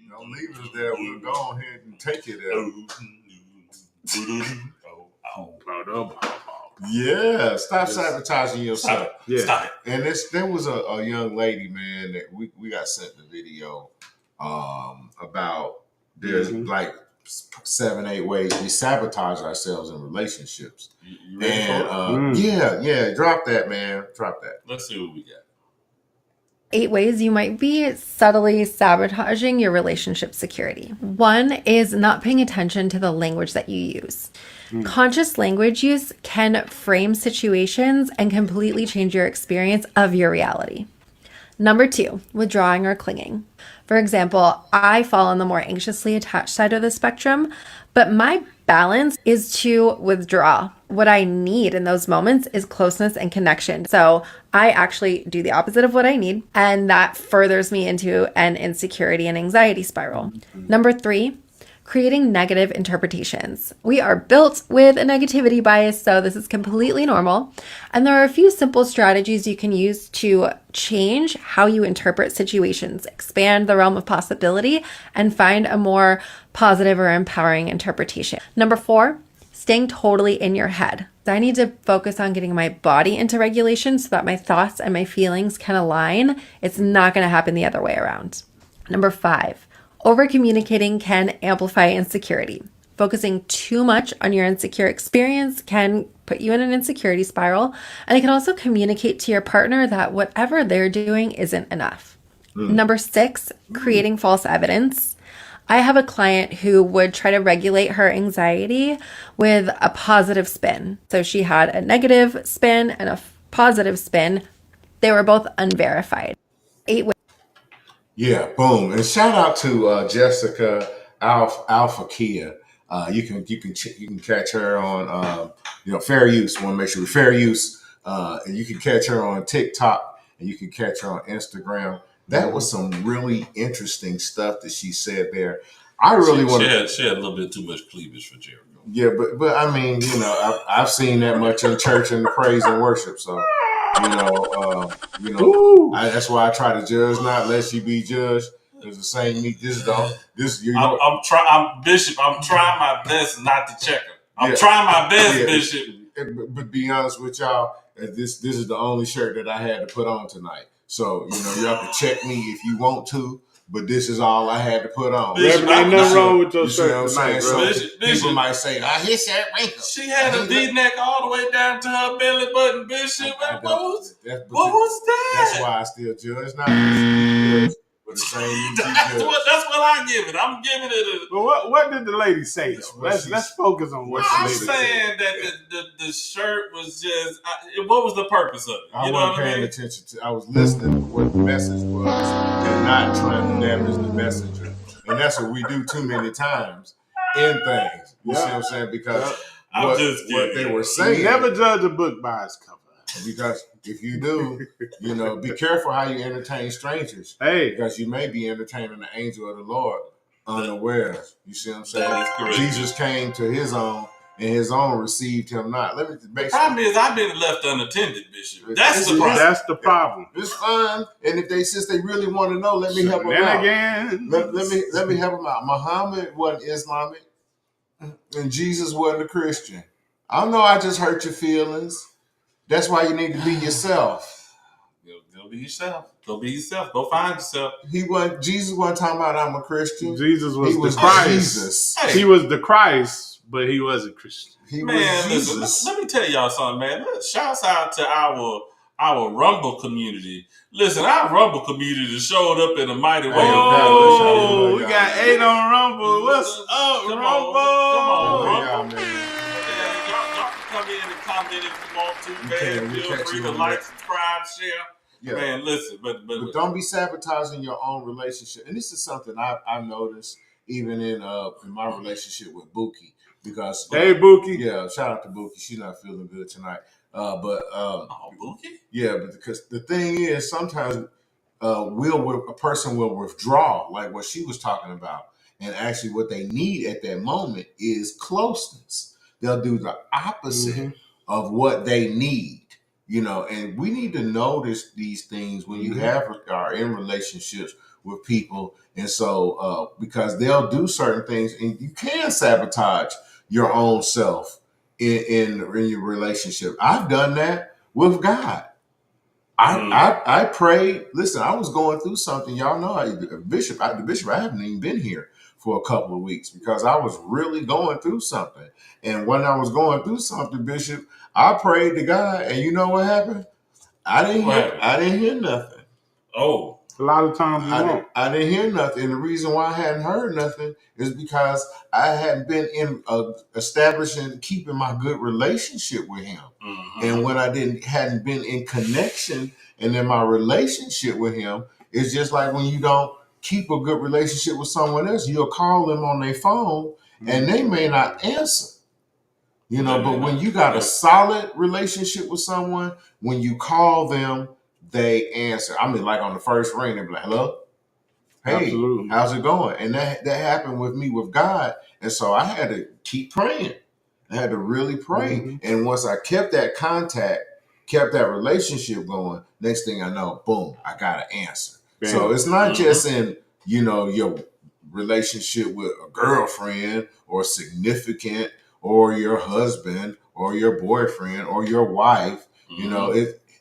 Don't leave us there. We'll go ahead and take you there. Yeah, stop sabotaging yourself. Stop it. And there was a young lady, man, that we got sent the video about there's like 7-8 ways we sabotage ourselves in relationships. You ready for it? Yeah, drop that, man. Drop that. Let's see what we got. 8 ways you might be subtly sabotaging your relationship security. 1 is not paying attention to the language that you use. Conscious language use can frame situations and completely change your experience of your reality. Number 2, withdrawing or clinging. For example, I fall on the more anxiously attached side of the spectrum, but my balance is to withdraw. What I need in those moments is closeness and connection. So I actually do the opposite of what I need, and that furthers me into an insecurity and anxiety spiral. Number 3, creating negative interpretations. We are built with a negativity bias, so this is completely normal. And there are a few simple strategies you can use to change how you interpret situations, expand the realm of possibility, and find a more positive or empowering interpretation. Number 4, staying totally in your head. I need to focus on getting my body into regulation so that my thoughts and my feelings can align. It's not going to happen the other way around. Number 5, over-communicating can amplify insecurity. Focusing too much on your insecure experience can put you in an insecurity spiral, and it can also communicate to your partner that whatever they're doing isn't enough. Number 6, creating false evidence. I have a client who would try to regulate her anxiety with a positive spin. So she had a negative spin and a positive spin. They were both unverified. 8 Yeah, boom. And shout out to Jessica Alpha Kia. You can catch her on fair use. Want to make sure we're fair use. And you can catch her on TikTok and you can catch her on Instagram. That was some really interesting stuff that she said there. I really want to. She had a little bit too much cleavage for Jericho. Yeah, but I mean, I've seen that much in church and praise and worship. So, that's why I try to judge not lest you be judged. There's the same me. I'm Bishop. I'm trying my best not to check her. I'm trying my best, Bishop. But be honest with y'all, this is the only shirt that I had to put on tonight. So, y'all can check me if you want to, but this is all I had to put on. Bishop, ain't nothing wrong with your shirt tonight, bro. Bishop, people might say, his shirt wrinkled. She had a V-neck all the way down to her belly button, Bishop. What was that? That's why I still judge not. With the same that's what I give it. I'm giving it a. But what did the lady say? Let's focus on what the lady said. I'm saying that the shirt was just. What was the purpose of it? I wasn't paying attention to. I was listening to what the message was and not trying to damage the messenger. And that's what we do too many times in things. You see what I'm saying? Because what they were saying. You never judge a book by its cover. Because if you do, be careful how you entertain strangers. Hey. Because you may be entertaining the angel of the Lord unawares. You see what I'm saying? Jesus came to his own, and his own received him not. The problem is I've been left unattended, Bishop. That's the problem. That's the problem. It's fine. And since they really want to know, let me help them out. Let me help them out. Muhammad wasn't Islamic, and Jesus wasn't a Christian. I know I just hurt your feelings. That's why you need to be yourself. Go be yourself. Go be yourself. Go find yourself. Jesus wasn't talking about I'm a Christian. Jesus was the Christ. Jesus. Hey. He was the Christ, but he wasn't Christian. He was Jesus. Listen, let me tell y'all something, man. Shouts out to our Rumble community. Listen, our Rumble community showed up in a mighty way. Oh, we got 8 on Rumble. What's up, Rumble? Come on, man. Come in and comment if you want to, man. Feel free to like, subscribe, share. Yeah. Man, listen, but don't be sabotaging your own relationship. And this is something I've noticed even in my relationship with Buki. Because hey, Buki. Yeah, shout out to Buki. She's not feeling good tonight. Buki? Yeah, but because the thing is, sometimes a person will withdraw, like what she was talking about, and actually what they need at that moment is closeness. They'll do the opposite of what they need, and we need to notice these things when you are in relationships with people. And so, because they'll do certain things and you can sabotage your own self in your relationship. I've done that with God. I prayed. Listen, I was going through something. Y'all know, the bishop, I haven't even been here for a couple of weeks because I was really going through something. And when I was going through something, Bishop, I prayed to God, and you know what happened? I didn't hear nothing. Oh. A lot of times I didn't hear nothing. And the reason why I hadn't heard nothing is because I hadn't been in establishing, keeping my good relationship with him. Mm-hmm. And when I hadn't been in connection and in my relationship with him, it's just like when you don't keep a good relationship with someone else, you'll call them on their phone and they may not answer. You know, but when you got a solid relationship with someone, when you call them, they answer. I mean, like on the first ring, they'll be like, hello? Hey, absolutely. How's it going? And that happened with me with God. And so I had to keep praying. I had to really pray. Mm-hmm. And once I kept that contact, kept that relationship going, next thing I know, boom, I got an answer. Bam. So it's not just in, you know, your relationship with a girlfriend or significant or your husband or your boyfriend or your wife. Mm-hmm. You know,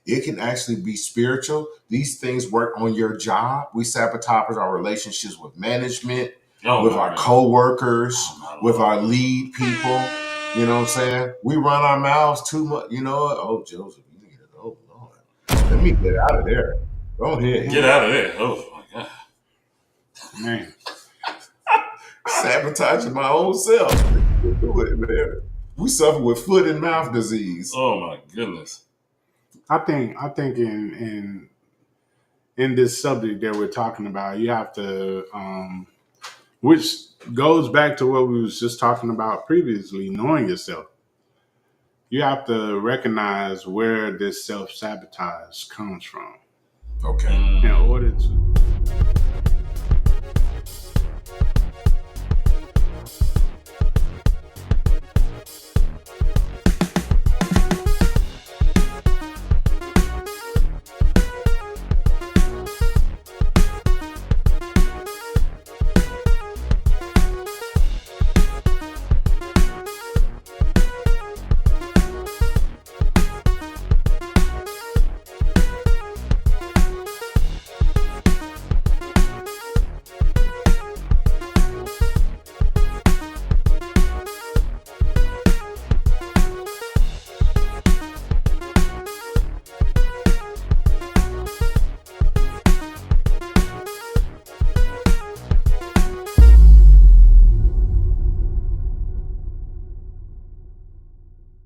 it can actually be spiritual. These things work on your job. We sabotage our relationships with management, with our co-workers, with our lead people. You know what I'm saying? We run our mouths too much. You know what? Oh, Joseph, you need it. Oh, Lord. Let me get out of there. Go ahead. Get out of there. Oh, my God. Man. Sabotaging my own self. Do it, man. We suffer with foot and mouth disease. Oh, my goodness. I think in this subject that we're talking about, you have to, which goes back to what we was just talking about previously, knowing yourself. You have to recognize where this self-sabotage comes from. Okay. In order to